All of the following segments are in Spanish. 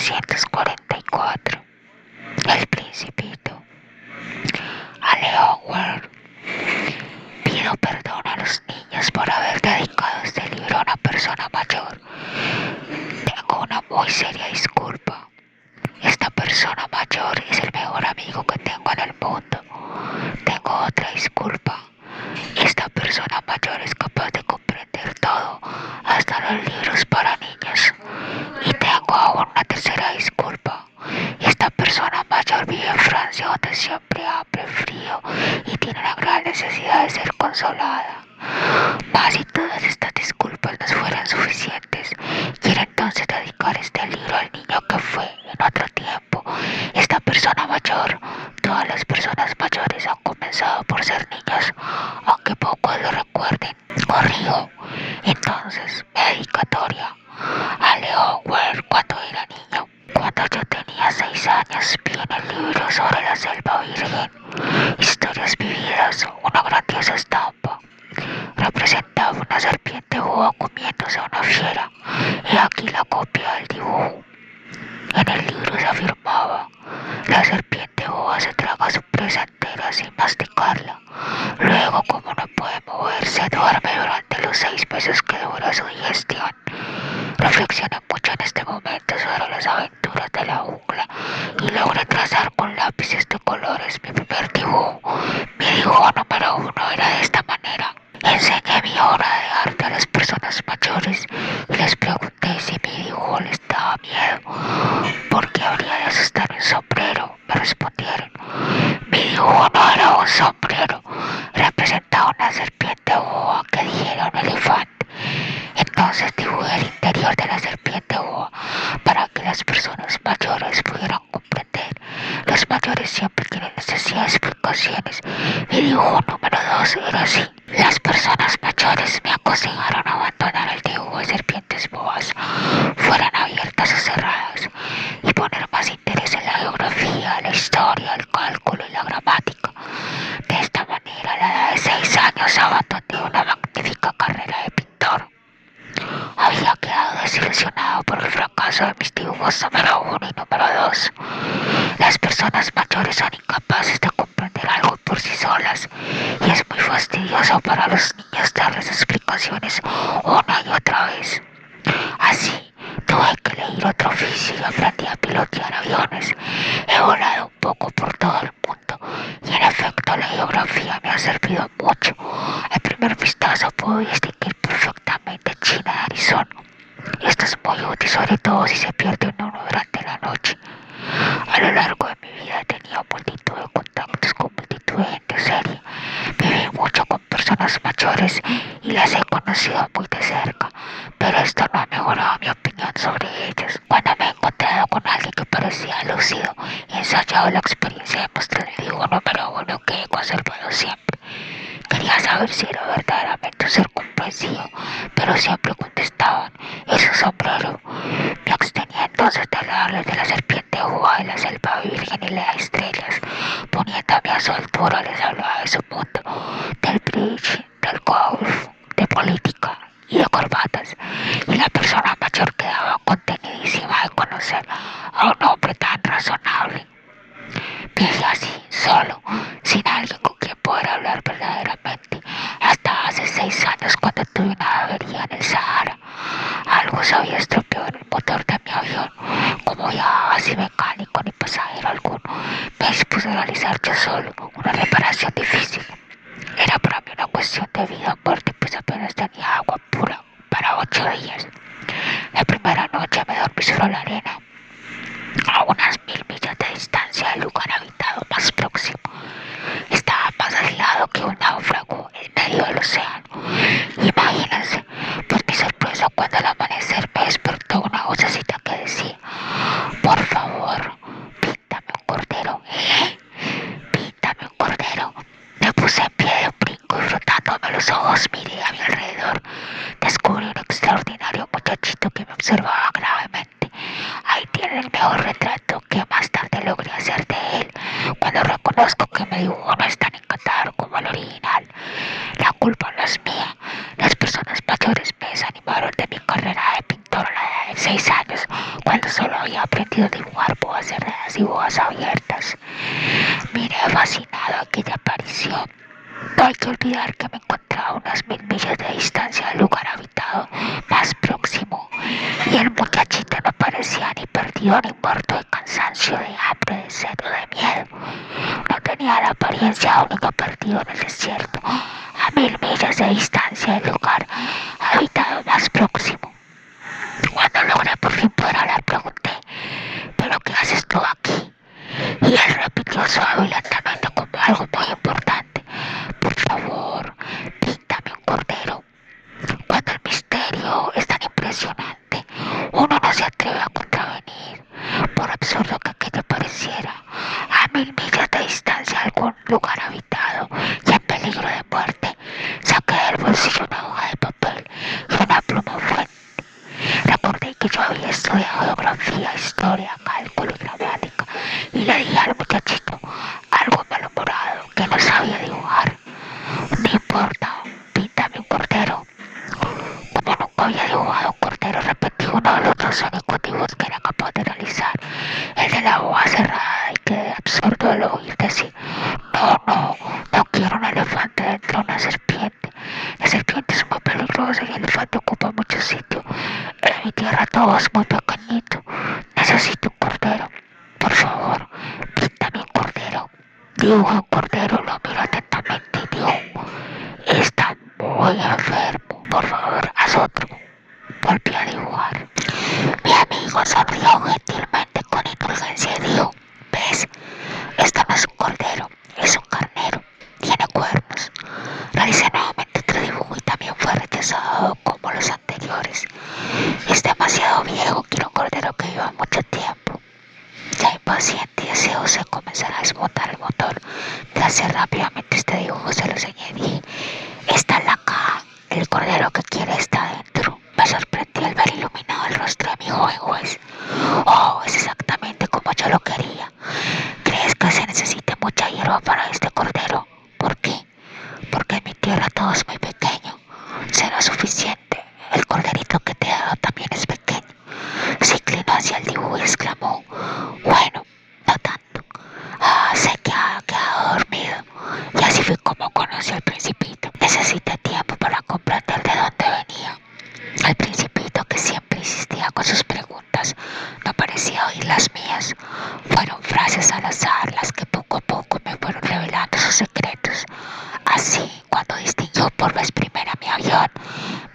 1944. El Principito. A Leon Ware. Pido perdón a los niños por haber dedicado este libro a una persona mayor. Tengo una muy seria disculpa. Esta persona mayor es el mejor amigo que tengo en el mundo. Tengo otra disculpa. Esta persona mayor es capaz de comprender todo, hasta los libros para niños. Y tengo aún una tercera disculpa. Esta persona mayor vive en Francia, donde siempre hay hambre, frío y tiene una gran necesidad de ser consolada. Mas si todas estas disculpas no fueran suficientes, quiero entonces dedicar este libro al niño que fue en otro tiempo. Esta persona mayor, todas las personas mayores han comenzado por ser niños, aunque pocos lo recuerden. Corrijo. Entonces, mi dedicatoria a Leon Ware cuando era niño. Cuando yo tenía 6 años, vi en el libro sobre la selva virgen, historias vividas, una grandiosa estampa. Representaba una serpiente boa comiéndose a una fiera, y aquí la copia del dibujo. En el libro se afirmaba: la serpiente boa se traga a su presa entera sin masticarla. Luego, como no puede moverse, duerme durante los 6 meses que dura su digestión. Reflexioné mucho en este momento sobre las aventuras de la jungla y logré trazar con lápices de colores mi primer dibujo. Mi dibujo número 1 era de esta manera. Enseñé mi obra de arte a las personas mayores y les pregunté si mi dibujo les daba miedo. ¿Por qué habría de asustar un sombrero? Me respondieron. Mi dibujo no era un sombrero, representaba una serpiente boa que dijera un elefante. Entonces dibujé el interior de la serpiente boa para que las personas mayores pudieran comprender. Los mayores siempre tienen necesidad de explicaciones. Mi dibujo número 2 era así. Las personas mayores me aconsejaron abandonar el dibujo de serpientes boas, fueran abiertas o cerradas, y poner más interés en la geografía, la historia, el cálculo y la gramática. De esta manera, a la edad de 6 años abandoné una magnífica carrera de pintor. Había quedado desilusionado por el fracaso de mis dibujos número 1 y número 2. Las personas mayores son incapaces de comprender algo por sí solas y es muy fastidioso para los niños darles explicaciones una y otra vez. Así, tuve que elegir otro oficio y aprendí a pilotear aviones. He volado un poco por todo el mundo y en efecto la geografía me ha servido mucho. Al primer vistazo puedo distinguir perfectamente China de Arizona. Esto es muy útil, sobre todo si se pierde uno durante la noche. A lo largo de mi vida he tenido multitud de contactos con multitud de gente seria. Viví mucho con personas mayores y las he conocido muy de cerca, pero esto no ha mejorado mi opinión sobre ellas. Cuando me he encontrado con alguien que parecía lúcido, he ensayado la experiencia de mostrar el dibujo número 1 que he conservado siempre. Quería saber si era verdaderamente un ser comprensivo, pero siempre contestaban: es un sombrero. Me abstenía entonces de hablarles de la serpiente boa, de la selva virgen y las estrellas. Poniéndome a su altura les hablaba de su mundo, del bridge, del golf, de política y de corbatas. Y la persona mayor quedaba contenidísima de conocer a un hombre tan razonable. Viví así, solo, sin alguien con quien poder hablar verdaderamente, hasta hace 6 años cuando tuve una avería en el Sahara. Algo se había estropeado en el motor de mi avión. Como viajaba sin mecánico ni pasajero alguno, me dispuse a realizar yo solo una reparación difícil. Era para mí una cuestión de vida o muerte, pues apenas tenía agua pura para 8 días. La primera noche me dormí sobre la arena, a unas 1000 millas de distancia del lugar habitado más próximo. Estaba más aislado que un náufrago en medio del océano. Imagínense, por mi sorpresa, cuando al amanecer me despertó una vocecita que decía: por favor, píntame un cordero, píntame un cordero. Me puse en pie de un brinco y frotándome los ojos miré a mi alrededor. Descubrí un extraordinario muchachito que me observaba gravemente. Ahí tiene el mejor retrato que más tarde logré hacer de él, cuando reconozco que mi dibujo no es tan encantador como el original. había aprendido a dibujar boas cerradas y boas abiertas. Miré fascinado aquella aparición. No hay que olvidar que me encontraba a unas 1000 millas de distancia del lugar habitado más próximo, y el muchachito no parecía ni perdido ni muerto de cansancio, de hambre, de sed o de miedo. No tenía la apariencia de único perdido en el desierto, a 1000 millas de distancia del lugar habitado más próximo. Cuando logré por fin poder hablar, pregunté: ¿pero qué haces tú aquí? Y él repitió suave y lentamente como algo muy importante: por favor, píntame un cordero. Cuando el misterio es tan impresionante, uno no se atreve a contravenir, por absurdo que aquello pareciera. A 1000 millas de distancia de algún lugar habitado y en peligro de muerte, saqué del bolsillo una hoja de papel y una pluma fuerte. Recordé que yo había estudiado geografía, historia, cálculo y gramática, y le dije al muchachito, algo malhumorado, que no sabía dibujar: no importa, píntame un cordero. Como nunca había dibujado un cordero, repetí uno de los dos únicos dibujos que era capaz de realizar, el de la boca cerrada, y quedé absorto al oír decir: no quiero un elefante dentro de una serpiente. La serpiente es muy peligrosa y el elefante ocupa mucho sitio. En mi tierra todo es muy pequeñito. Necesito un cordero. Por favor, píntame un cordero. Dibuja un cordero, lo miro atentamente y digo: está muy enfermo. Por favor, haz otro. Volví a dibujar. Mi amigo sonrió gentilmente con indulgencia y dijo: ¿ves? Esto no es un cordero, es un carnero. Tiene cuernos. Realicé nuevamente otro dibujo y también fue rechazado como los anteriores. Es demasiado viejo, quiero un cordero que viva mucho tiempo. Ya impaciente y deseoso de comenzar a desmontar el motor de hacer rápidamente este dibujo, se lo señalé: está en la caja, el cordero que quiere está dentro. Me sorprendí al ver iluminado el rostro de mi joven juez. Oh, es exactamente como yo lo quería. ¿Crees que se necesite mucha hierba para este cordero? ¿Por qué? Porque en mi tierra todo es muy pequeño. Será suficiente. El corderito que te he dado también es pequeño. Se inclinó hacia el dibujo y exclamó: bueno, no tanto. Sé que ha quedado dormido. Y así fue como conocí al Principito. Necesité tiempo para comprender de dónde venía. El Principito, que siempre insistía con sus preguntas, no parecía oír las mías. Fueron frases al azar las que poco a poco me fueron revelando sus secretos. Así, cuando distinguió por vez primera mi avión: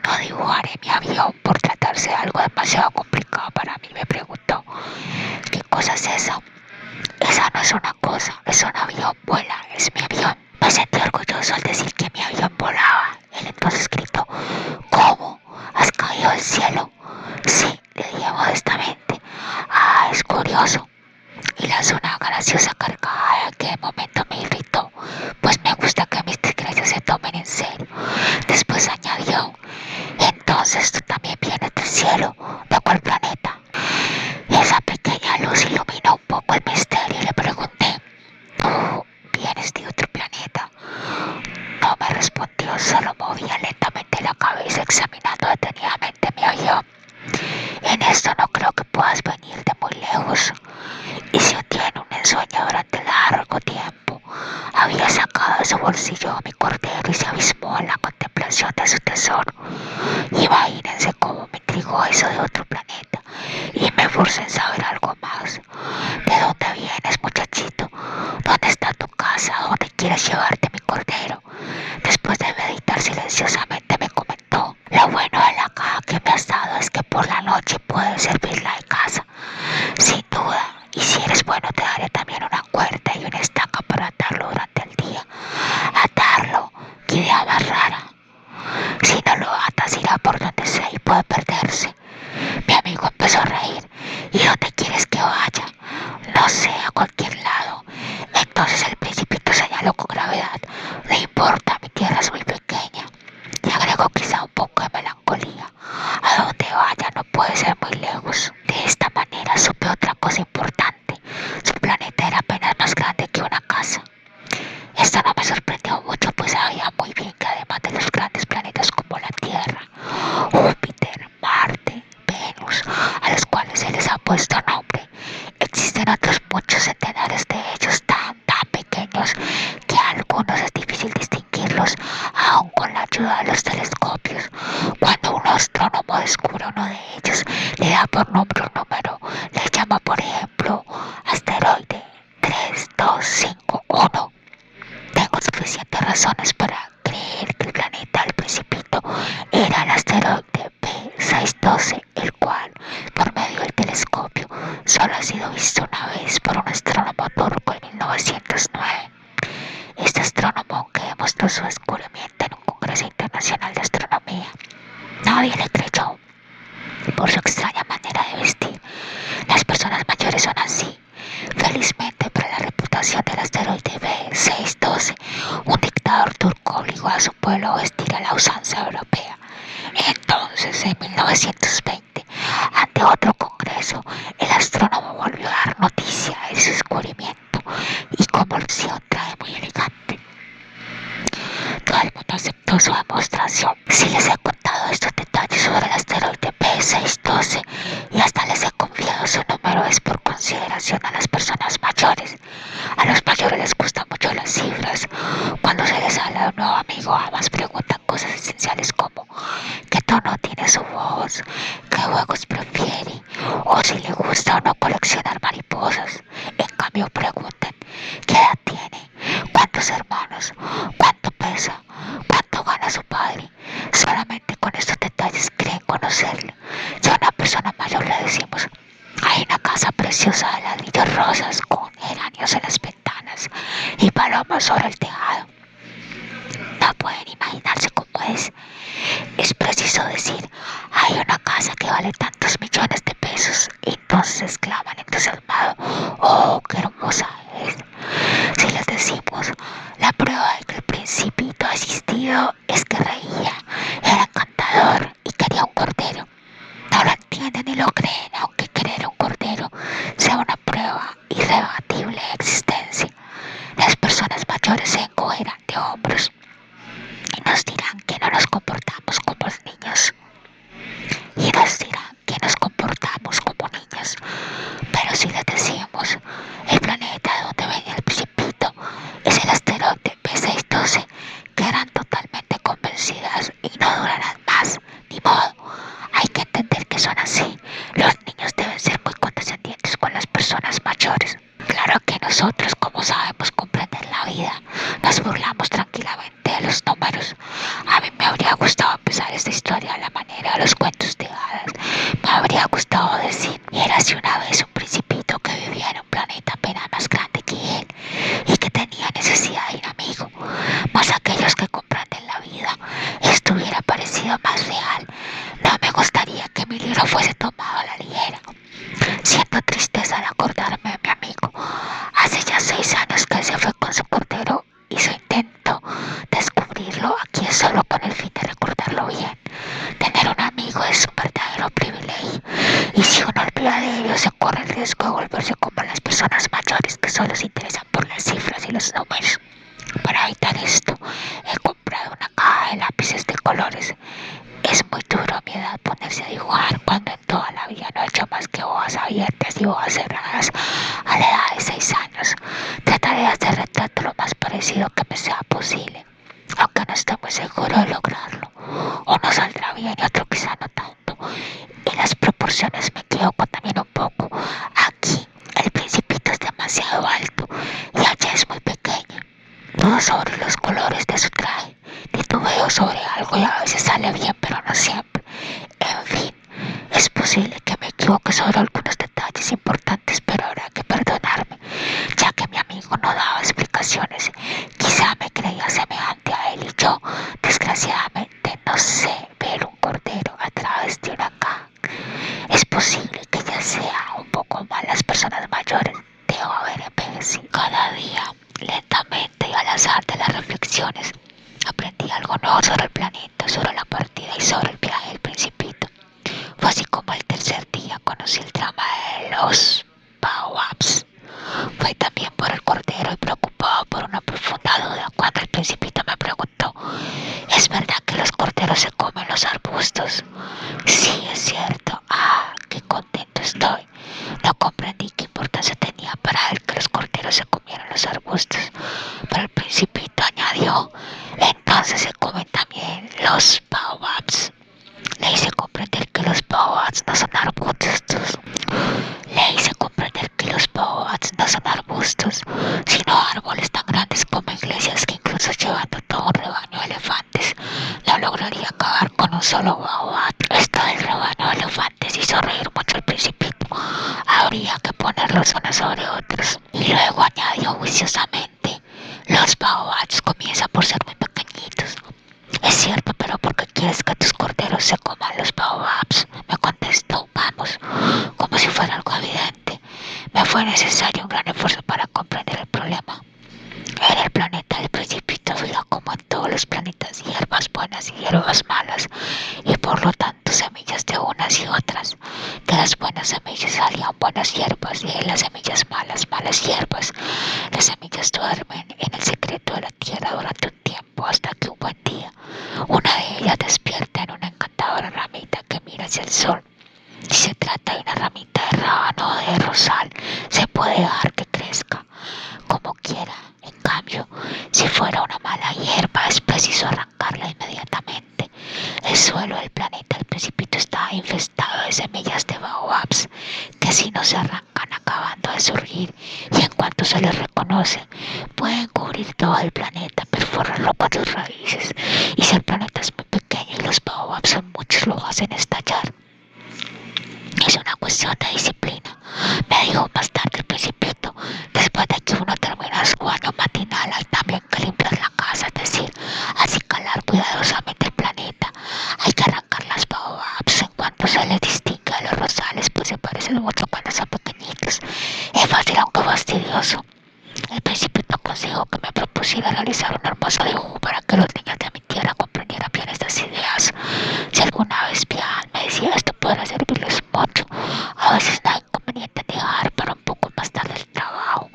no dibujaré mi avión por tratarse de algo demasiado complicado para mí, me preguntó. ¿Qué cosa es esa? Esa no es una cosa, es un avión, vuela, es mi avión. Me sentí orgulloso al decir que mi avión volaba. Él entonces gritó: ¿cómo? ¿Has caído del cielo? Sí, le dije modestamente. Es curioso. Y lanzó una graciosa carcajada que de momento me irritó, pues me gusta que mis desgracias se tomen en serio. Después añadió: entonces tú también vienes del cielo. ¿De cuál planeta? Esa pequeña luz iluminó un poco el misterio y le pregunté: ¿tú vienes de otro planeta? No me respondió, solo movía lentamente la cabeza examinando detenidamente mi avión. En esto no creo que puedas venir de muy lejos. Y se hundió en un ensueño durante largo tiempo. Había sacado de su bolsillo mi cordero y se abismó en la contemplación de su tesoro. Imagínense cómo me intrigó eso de otro planeta y me forcé en saber algo más. ¿De dónde vienes, muchachito? ¿Dónde está tu casa? ¿Dónde quieres llevarte mi cordero? Después de meditar silenciosamente me comentó: lo bueno de la caja que me has dado es que por la noche puedes servirla de casa. Sin duda, y si eres bueno te daré también una cuerda y una estaca para atarlo durante el día. Atarlo, qué idea más rara. Si no lo atas irá por donde sea y puede perderse. Mi amigo empezó a reír. ¿Y dónde quieres que vaya? No sé, a cualquier lado. Entonces el Principito señaló con gravedad: no importa, mi tierra es muy pequeña. Y agregó quizá un poco de melancolía: a donde vaya no puede ser muy lejos. De esta manera supe otra cosa importante: su planeta era apenas más grande que una casa. Esto no me sorprendió mucho, pues sabía muy bien que además de los grandes planetas como la Tierra, Júpiter, Marte, Venus, a los cuales se les ha puesto nombre, algunos es difícil distinguirlos aún con la ayuda de los telescopios. Cuando un astrónomo descubre uno de ellos, le da por nombre un número, le llama por ejemplo asteroide 3251. Tengo suficientes razones para creer que el planeta del Principito era el asteroide B612, el cual, por medio del telescopio, solo ha sido visto una vez por un astrónomo turco en 1909. Este astrónomo, aunque demostró su descubrimiento en un congreso internacional de astronomía, nadie le creyó por su extraña manera de vestir. Las personas mayores son así. Felizmente para la reputación del asteroide B612, un dictador turco obligó a su pueblo a vestir a la usanza europea. Entonces, en 1920, ante otro congreso, el astrónomo volvió a dar noticia de su descubrimiento y como lucía un traje muy elegante, todo el mundo aceptó su demostración. Si les he contado estos detalles sobre el asteroide B612 y hasta les he confiado su número es por consideración a las personas mayores. A los mayores les gustan mucho las cifras. Cuando se les habla de un nuevo amigo, jamás preguntan cosas esenciales como qué tono tiene su voz, qué juegos prefiere o si le gusta o no coleccionar mariposas. En cambio preguntan qué edad tiene, cuántos hermanos, cuánto pesa, cuánto gana su padre. Solamente con estos detalles creen conocerle. Si a una persona mayor le decimos hay una casa preciosa de ladrillos rosas con geranios en las ventanas y palomas sobre el tejado, no pueden imaginarse cómo es. Es preciso decir, hay una casa que vale tantos millones de pesos. Y entonces exclaman entusiasmados, oh, qué hermosa es. Si les decimos, la prueba de que el Principito ha existido es que reía, era encantador y quería un cordero. No lo entienden ni lo creen, aunque querer un cordero sea una prueba irrebatible de existencia. Las personas mayores se encogerán de hombros y nos dirán que no nos comportamos como los niños. Y nos dirán que nos comportamos como niños. Pero si les decimos, el planeta de donde venía el Principito es el asteroide B612, quedarán totalmente convencidas y no durarán más. Ni modo, hay que entender que son así. Los niños deben ser muy condescendientes con las personas mayores. Claro que nosotros, como sabemos comprender la vida, nos burlamos tranquilamente de los números. A mí me habría gustado empezar esta historia a la manera de los cuentos de hadas. Me habría gustado decir, érase una vez un principito que vivía en un planeta apenas más grande que él y que tenía necesidad de un amigo. Mas aquellos que comprenden la vida, esto hubiera parecido más real. No me gustaría que mi libro fuese tomado a la ligera. Siento tristeza al acordarme de mi amigo. Hace ya 6 años que se fue con su cordero y su intento descubrirlo aquí es solo con el fin de recordarlo bien. Tener un amigo es un verdadero privilegio y si uno olvida de ello se corre el riesgo de volverse como las personas mayores que solo se interesan por las cifras y los números. Para evitar esto, he comprado una caja de lápices de colores. Es muy duro a mi edad ponerse a dibujar cuando en toda la vida no he hecho más que hojas abiertas y hojas cerradas a la edad de 6 años. Trataré de hacer retrato lo más parecido que me sea posible, aunque no estoy muy seguro de lograrlo. Uno saldrá bien y otro quizá no tanto. Y las proporciones me equivoco también un poco. Aquí el Principito es demasiado alto y allá es muy pequeño. Dudo sobre los colores de su traje. Titubeo sobre algo y a veces sale bien, pero no siempre. En fin, es posible que me equivoque sobre algunos detalles importantes, pero habrá que perdonarme, ya que mi amigo no daba explicaciones. Quizá me creía semejante a él y yo, desgraciadamente, no sé ver un cordero a través de una caja. Es posible que ya sea un poco mal las personas mayores. Debo haber envejecido. Cada día, lentamente y al azar de las reflexiones, aprendí algo nuevo sobre el planeta, sobre la partida y sobre el viaje del Principito. Fue así como el tercer día conocí el drama de los baobabs. Fue también por el cordero y preocupado por una profunda duda cuando el Principito me preguntó, ¿es verdad que los corderos se comen los arbustos? Sí, es cierto. Ah, qué contento estoy. No comprendí qué importancia tenía para él que los corderos se comieran los arbustos, pero el Principito entendió. Entonces se comen también los baobabs. Le hice comprender que los baobabs no son arbustos. Le hice comprender que los baobabs no son arbustos, sino árboles tan grandes como iglesias que incluso llevando todo un rebaño de elefantes, no lograría acabar con un solo baobab. Esto del rebaño de elefantes hizo reír mucho al principito. Habría que ponerlos unos sobre otros. Y luego añadió juiciosamente, los baobabs comienzan por ser muy pequeñitos. Es cierto, pero ¿por qué quieres que tus corderos se coman los baobabs? Me contestó, vamos, como si fuera algo evidente. Me fue necesario un gran esfuerzo para comprender el problema. En el planeta del Principito había, como en todos los planetas, hierbas buenas y hierbas malas, y por lo tanto semillas de unas y otras. De las buenas semillas salían buenas hierbas, y de las semillas malas, malas hierbas. Las semillas duermen en el secreto de la tierra durante un tiempo, hasta que un buen día una de ellas despierta en una encantadora ramita que mira hacia el sol. Si se trata de una ramita de rábano o de rosal, se puede dejar que crezca como quiera. En cambio, si fuera una mala hierba, es preciso arrancarla inmediatamente. El suelo del planeta del Principito está infestado de semillas de baobabs, que si no se arrancan acabando de surgir, y en cuanto se les reconoce, pueden cubrir todo el planeta, perforarlo con sus raíces, y si el planeta es muy pequeño y los baobabs son muchos, lo hacen estallar. Es una cuestión de disciplina, me dijo más tarde el Principito. Después de que uno termina su baño matinal, hay también que limpiar la casa, es decir, acicalar cuidadosamente el planeta. Hay que arrancar las baobabs en cuanto se les distingue a los rosales, pues se parecen mucho cuando son pequeñitos. Es fácil aunque fastidioso. El Principito aconsejó que me propusiera realizar un hermoso dibujo para que los niños de mi tierra comprendieran bien estas ideas. Si alguna vez viajan, me decía, esto podrá servirles mucho. A veces no hay inconveniente en dejar para un poco más tarde el trabajo,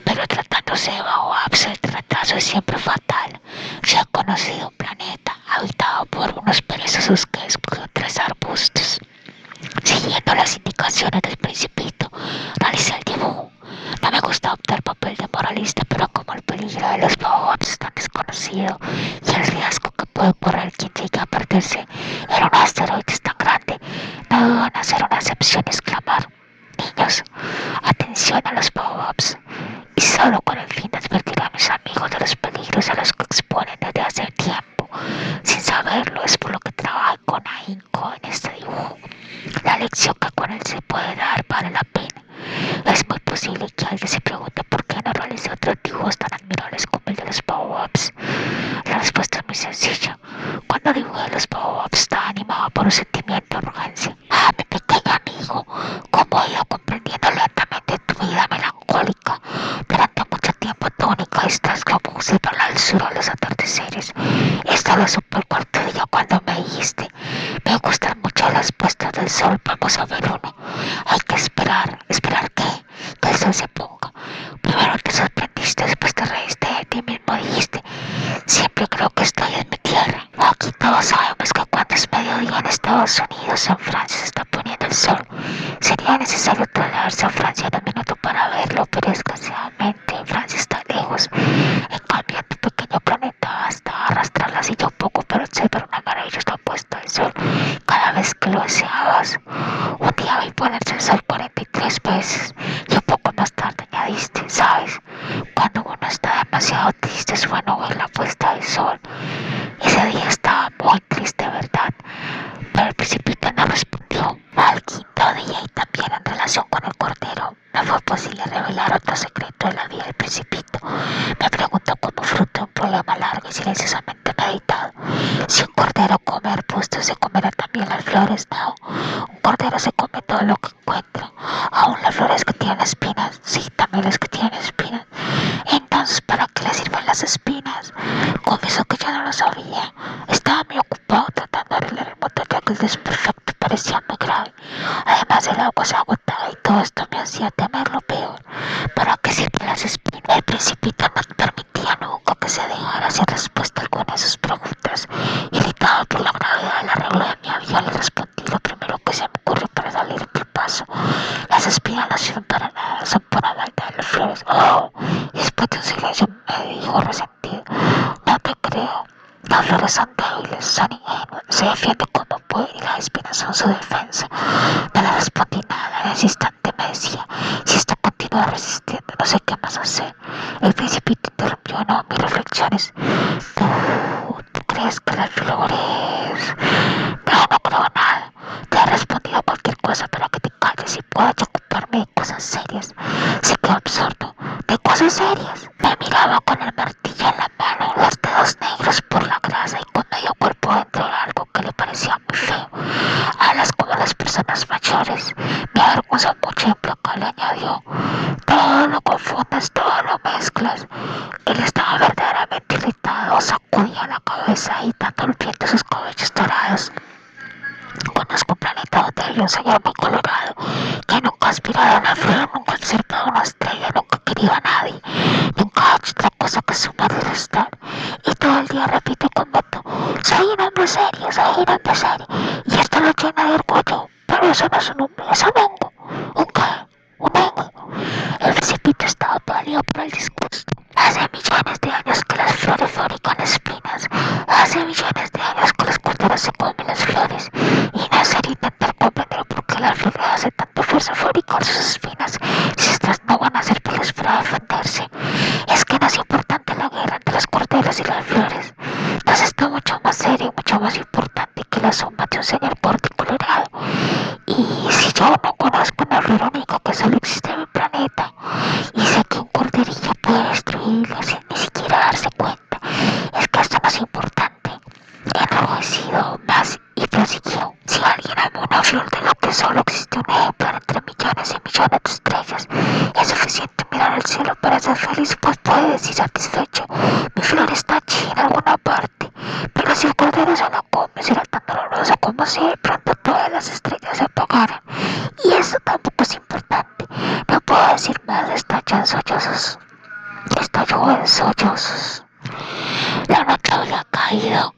pero tratándose de baobabs, el retraso es siempre fatal. Se ha conocido un planeta habitado por unos perezosos que escogió 3 arbustos. Siguiendo las indicaciones del Principito, realicé el dibujo. No me gusta optar papel de moralista, pero como el peligro de los baobabs es tan desconocido y el riesgo que puede correr quien llegue a perderse en un asteroide es tan grande, no dudo en hacer una excepción y exclamar: niños, atención a los baobabs. Y solo con el fin de advertir a mis amigos de los peligros a los que exponen desde hace tiempo. Sin saberlo, es por lo que trabajo con ahínco en este dibujo. La lección que con él se puede dar vale la pena. Es muy posible que alguien se pregunte por qué no realicé otros dibujos tan admirables como el de los baobabs. La respuesta es muy sencilla. Cuando dibujé los baobabs estaba animado por un sentimiento de urgencia. Ah, mi pequeño amigo, como he ido comprendiendo lentamente tu vida melancólica. Durante mucho tiempo tu única distracción fue observar la alzura de los atardeceres. Esto lo supe el cuarto día cuando me dijiste: me gustan mucho las puestas del sol, vamos a ver uno. Hay que esperar. ¿Esperar qué? Que el sol se ponga. Primero te sorprendiste, después te reíste de ti mismo, dijiste: siempre creo que estoy en mi tierra. Aquí todos sabemos que cuando es mediodía en Estados Unidos, en Francia se está poniendo el sol. Sería necesario trasladarse a Francia en un minuto para verlo, pero desgraciadamente Francia está lejos. En cambio, en tu pequeño planeta basta arrastrar la silla un poco para observar una maravillosa puesta del sol cada vez que lo deseabas. Un día vi ponerse el sol 43 veces y un poco más tarde añadiste: ¿sabes? Cuando uno está demasiado triste es bueno ver la puesta del sol. Ese día estaba muy triste, ¿verdad? Pero el Principito no respondió. Al quinto día, y también en relación con el cordero, no fue posible revelar otro secreto de la vida del Principito. Me preguntó como fruto de un problema largo y silenciosamente meditado: si un cordero come arbustos, ¿se comerá también las flores? No, un cordero se come todo lo que encuentra, aun las flores que tienen espinas. Sí, también las que tienen espinas. Entonces, ¿para qué le sirven las espinas? Confieso que yo no lo sabía. Estaba muy ocupado tratando de arreglar el motor, ya que el desperfecto parecía muy grave. Además, el agua se agotaba y todo esto me hacía temer lo peor. ¿Para qué sirven las espinas? El Principito no permitía nunca que se dejara sin respuesta alguna de sus preguntas. Irritado por la gravedad del arreglo de mi avión, le respondí lo primero que se me ocurrió para salir del paso: las espinas no sirven para nada, son para maldad de las flores. Oh, y después de un silencio me dijo resentido: no Las flores son débiles, son ingenuas, se defiende como puede y las espinas son su defensa. No le respondí nada, en ese instante me decía, si esto continúa resistiendo, no sé qué más hacer. El principito interrumpió no mis reflexiones. ¿Tú crees que las flores? No, no creo nada. Te he respondido a cualquier cosa para que te calles y puedas ocuparme de cosas serias. Se quedó absorto. ¿De cosas serias? Me miraba con el martillo en la mano, los dedos negros por la grasa y con medio cuerpo dentro de algo que le parecía muy feo. Hablas como las personas mayores. Me avergonzó mucho y implacable añadió. Todo lo confundes, todo lo mezclas. Él estaba verdaderamente irritado, sacudía la cabeza agitando el viento sus cabellos dorados. Conozco un planeta donde hay un señor muy colorado que nunca ha aspirado a una flor, nunca ha observado una estrella, nunca ha querido a nadie, nunca ha hecho otra cosa que sumar y restar. Y todo el día repite con veto, soy un hombre serio, soy un hombre serio. Y esto lo llena de orgullo, pero eso no es un hombre, es un hongo. ¿Un qué? Un hongo. El principito estaba pálido por el disgusto. Hace millones de años que las flores fabrican espinas. Hace millones de años que los corderos se comen las flores. Y no sería intentar comprender por qué la flor le hace tanta fuerza fabricar sus espinas si estas no van a servirles para defenderse. Es que no es importante la guerra entre los corderos y las flores. No es esto mucho más serio y mucho más importante que la suma de un señor gordo y colorado. Y si yo no conozco una flor única que solo existe en mi planeta, y sé que un corderillo puede destruirla sin ni siquiera darse cuenta, es que esto no es importante. Enrojecido más y prosiguió. Si alguien ama una flor de lo que solo existe un ejemplar entre millones y millones de estrellas, es suficiente mirar al cielo para ser feliz, pues puede decir satisfecho, mi flor está allí en alguna parte. Pero si el cordero se la come, será tan doloroso como si de pronto todas las estrellas se apagaran. Y eso tampoco es importante. No puedo decir más, estalló en sollozos. Estalló en sollozos. La noche había caído.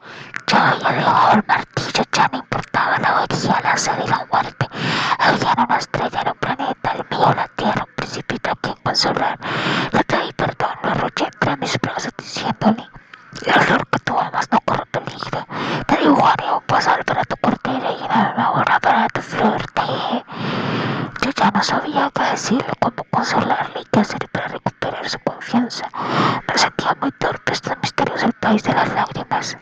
Yo había dejado el martillo, ya no importaba la orilla, la sed y la muerte. Había una estrella en un planeta, el mío, la tierra, un principito a quien consolar. Le pedí perdón, lo arrollé entre mis brazos diciéndole, la flor que tú amas no corre peligro. Te dibujaré un pasar para tu portera y una hora para tu flor. Te dije. Yo ya no sabía qué decirle, cómo consolarle y qué hacer para recuperar su confianza. Me sentía muy torpe, este misterioso el país de las lágrimas.